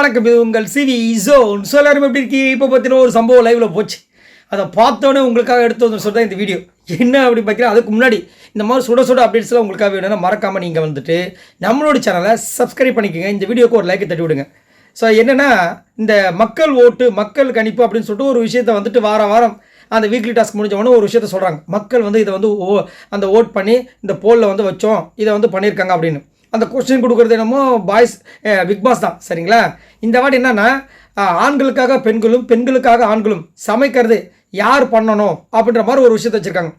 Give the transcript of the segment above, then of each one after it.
வணக்கம். இது உங்கள் சிவி ஜோன். ஸோ எல்லாரும் எப்படி இருக்கீங்க? இப்போ பார்த்தீங்கன்னா ஒரு சம்பவம் லைவில் போச்சு. அதை பார்த்தோன்னே உங்களுக்காக எடுத்து வந்து சொல்கிறேன் இந்த வீடியோ. என்ன அப்படி பார்க்குறேன், அதுக்கு முன்னாடி இந்த மாதிரி சுட சுட அப்டேட்ஸ்லாம் உங்களுக்காக வேணும்னா மறக்காமல் நீங்கள் வந்துட்டு நம்மளோட சேனலை சப்ஸ்கிரைப் பண்ணிக்கோங்க. இந்த வீடியோக்கு ஒரு லைக்கை தட்டி விடுங்க. ஸோ என்னென்னா, இந்த மக்கள் ஓட்டு மக்கள் கணிப்பு அப்படின்னு சொல்லிட்டு ஒரு விஷயத்தை வந்துட்டு வாரம் அந்த வீக்லி டாஸ்க் முடிஞ்சவொன்னே ஒரு விஷயத்த சொல்கிறாங்க. மக்கள் வந்து இதை வந்து அந்த ஓட் பண்ணி இந்த போலில் வந்து வச்சோம், இதை வந்து பண்ணியிருக்காங்க அப்படின்னு. அந்த கொஸ்டின் கொடுக்குறது என்னமோ பிக் பாஸ் தான், சரிங்களா? இந்த வாட்டி என்னென்னா, ஆண்களுக்காக பெண்களும் பெண்களுக்காக ஆண்களும் சமைக்கிறது யார் பண்ணணும் அப்படின்ற மாதிரி ஒரு விஷயத்தை வச்சுருக்காங்க.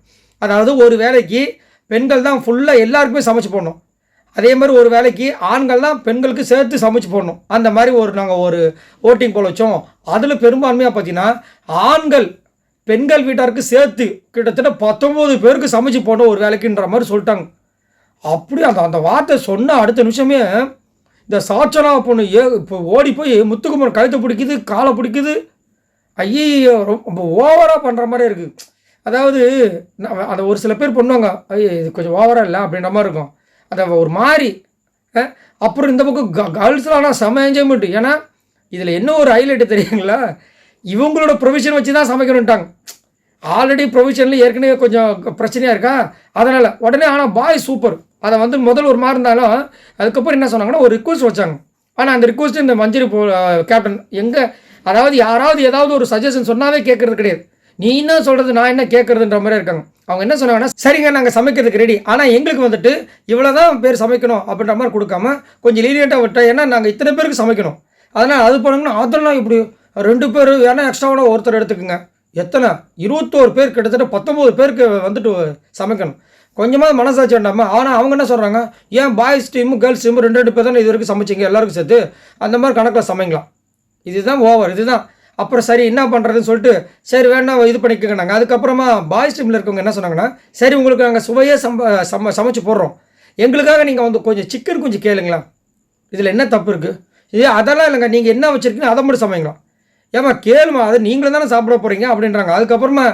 அதாவது ஒரு வேலைக்கு பெண்கள் தான் ஃபுல்லாக எல்லாருக்குமே சமைச்சு போடணும், அதே மாதிரி ஒரு வேலைக்கு ஆண்கள் தான் பெண்களுக்கு சேர்த்து சமைச்சு போடணும். அந்த மாதிரி நாங்கள் ஒரு ஓட்டிங் போல் வச்சோம். அதில் பெரும்பான்மையாக பார்த்தீங்கன்னா ஆண்கள் பெண்கள் வீட்டாருக்கு சேர்த்து கிட்டத்தட்ட 19 பேருக்கு சமைச்சு போடணும் ஒரு வேலைக்குன்ற மாதிரி சொல்லிட்டாங்க. அப்படி அந்த வார்த்தை சொன்ன அடுத்த நிமிஷமே இந்த சாட்சனா பொண்ணு இப்போ ஓடி போய் முத்துக்குமரன் கழுத்தை பிடிக்குது, காலை பிடிக்குது. ஐயோ, ரொம்ப ஓவராக பண்ணுற மாதிரி இருக்குது. அதாவது அதை ஒரு சில பேர் பண்ணுவாங்க, ஐயோ இது கொஞ்சம் ஓவராக இல்லை அப்படின்ற மாதிரி இருக்கும். அதை ஒரு மாதிரி. அப்புறம் இந்த பக்கம் கேர்ள்ஸ்லாம் ஆனால் செம்ம என்ஜாய்மெண்ட். ஏன்னா இதில் என்ன ஒரு ஹைலைட்டு தெரியுங்களா, இவங்களோட ப்ரொவிஷன் வச்சு தான் சமைக்கணுன்ட்டாங்க. ஆல்ரெடி ப்ரொவிஷனில் ஏற்கனவே கொஞ்சம் பிரச்சனையாக இருக்கா, அதனால் உடனே. ஆனால் பாய் சூப்பர். அதை வந்து முதல் ஒரு மாதிரி இருந்தாலும் அதுக்கப்புறம் என்ன சொன்னாங்கன்னா ஒரு ரிக்வஸ்ட் வச்சாங்க. ஆனால் அந்த ரிக்வஸ்ட்டு இந்த மஞ்சரி கேப்டன் எங்கே, அதாவது யாராவது ஏதாவது ஒரு சஜஷன் சொன்னாவே கேட்குறது கிடையாது. நீ என்ன சொல்கிறது, நான் என்ன கேட்குறதுன்ற மாதிரி இருக்காங்க. அவங்க என்ன சொன்னாங்கன்னா, சரிங்க நாங்கள் சமைக்கிறதுக்கு ரெடி, ஆனால் எங்களுக்கு வந்துட்டு இவ்வளோ தான் பேர் சமைக்கணும் அப்படின்ற மாதிரி கொடுக்காம கொஞ்சம் லீனியண்ட்டாக விட்டோம். ஏன்னா நாங்கள் இத்தனை பேருக்கு சமைக்கணும், அதனால் அது பண்ணுங்கன்னா அதெல்லாம் இப்படி 2 பேர் ஏன்னா எக்ஸ்ட்ராவோட ஒருத்தர் எடுத்துக்குங்க. எத்தனை 21 பேர், கிட்டத்தட்ட 19 பேருக்கு வந்துட்டு சமைக்கணும். கொஞ்சமாக மனசாட்சி வேண்டாமல். ஆனால் அவங்க என்ன சொல்கிறாங்க, ஏன் பாய்ஸ் டீமு கேர்ள்ஸ் டீமு 2 பேர் தானே இது வரைக்கும் சமைச்சிங்க, எல்லாருக்கும் சேர்த்து அந்த மாதிரி கணக்கில் சமைக்கலாம். இதுதான் ஓவர், இதுதான். அப்புறம் சரி என்ன பண்ணுறதுன்னு சொல்லிட்டு சரி வேணா இது பண்ணிக்கோங்க. நாங்கள் அதுக்கப்புறமா பாய்ஸ் டீமில் இருக்கவங்க என்ன சொன்னாங்கன்னா, சரி உங்களுக்கு நாங்கள் சுவையே சமைச்சு போடுறோம், எங்களுக்காக நீங்கள் வந்து கொஞ்சம் சிக்கன் கொஞ்சம் கேளுங்களா, இதில் என்ன தப்பு இருக்குது? அதெல்லாம் இல்லைங்க, நீங்கள் என்ன வச்சுருக்கீங்க அதை மட்டும் சமைக்கலாம். ஏமா கேளுமா, அது நீங்களும் தானே சாப்பிட போகிறீங்க அப்படின்றாங்க. அதுக்கப்புறமா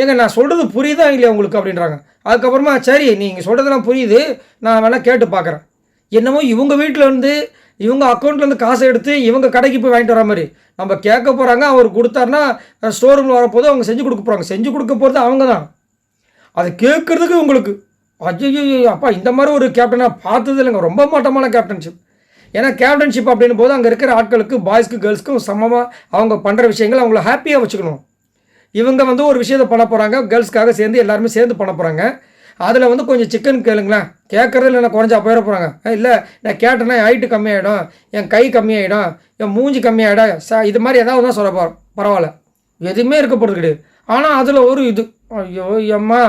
ஏங்க நான் சொல்கிறது புரியுதா இல்லையா உங்களுக்கு அப்படின்றாங்க. அதுக்கப்புறமா சரி நீங்கள் சொல்கிறதெல்லாம் புரியுது, நான் வேணால் கேட்டு பார்க்குறேன். என்னமோ இவங்க வீட்டில் வந்து இவங்க அக்கௌண்ட்லேருந்து காசை எடுத்து இவங்க கடைக்கு போய் வாங்கிட்டு வர மாதிரி நம்ம கேட்க போகிறாங்க. அவர் கொடுத்தாருன்னா ஸ்டோர் ரூமில் வரப்போது அவங்க செஞ்சு கொடுக்க போகிறாங்க. செஞ்சு கொடுக்க போகிறது அவங்க தான். அது கேட்குறதுக்கு உங்களுக்கு ஐயோ அப்பா, இந்த மாதிரி ஒரு கேப்டனாக பார்த்தது இல்லைங்க. ரொம்ப மட்டமான கேப்டன்ஷிப். ஏன்னா கேப்டன்ஷிப் அப்படின் போது அங்கே இருக்கிற ஆட்களுக்கு பாய்ஸ்க்கு கேர்ள்ஸ்க்கும் சமமாக அவங்க பண்ணுற விஷயங்கள் அவங்கள ஹாப்பியாக வச்சுக்கணும். இவங்க வந்து ஒரு விஷயத்தை பண்ண போகிறாங்க, கேர்ள்ஸ்க்காக சேர்ந்து எல்லாருமே சேர்ந்து பண்ண போகிறாங்க. அதில் வந்து கொஞ்சம் சிக்கன் கேளுங்களேன், கேட்குறதுல என்ன குறைஞ்சா போயிட போகிறாங்க. இல்லை நான் கேட்டேன்னா என் ஹைட்டு கம்மியாகிடும், என் கை கம்மியாகிடும், என் மூஞ்சி கம்மியாகிடும், இது மாதிரி ஏதாவது தான் சொல்ல பரவாயில்ல, எதுவுமே இருக்க போகிறது கிடையாது. ஆனால் அதில் ஒரு இது, ஐயோ அம்மா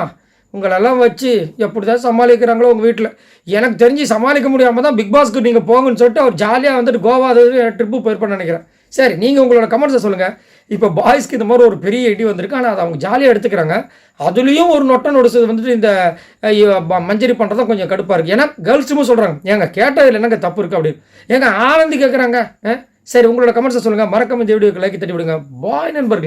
உங்களெல்லாம் வச்சு எப்படி தான் சமாளிக்கிறாங்களோ உங்கள் வீட்டில். எனக்கு தெரிஞ்சு சமாளிக்க முடியாமல் தான் பிக் பாஸ்க்கு நீங்கள் போங்கன்னு சொல்லிட்டு அவர் ஜாலியாக வந்துட்டு கோவா ட்ரிப்பு போயிருப்பேன்னு நினைக்கிறேன். சரி நீங்கள் உங்களோட கமெண்ட்ஸை சொல்லுங்கள். இப்போ பாய்ஸ்க்கு இந்த மாதிரி ஒரு பெரிய இடி வந்திருக்கு, ஆனால் அதை அவங்க ஜாலியாக எடுத்துக்கிறாங்க. அதுலேயும் ஒரு நொட்டை நொடிச்சது வந்துட்டு இந்த மஞ்சரி பண்ணுறதான் கொஞ்சம் கடுப்பாக இருக்குது. ஏன்னா கேர்ள்ஸுமே சொல்கிறாங்க, ஏங்க கேட்டதில் என்னங்க தப்பு இருக்குது அப்படின்னு. ஏங்க ஆனந்தி கேட்குறாங்க. சரி உங்களோட கமெண்ட்ஸை சொல்லுங்கள். மறக்காம இந்த வீடியோக்கு லைக் தட்டி விடுங்க. பாய் நண்பர்கள்.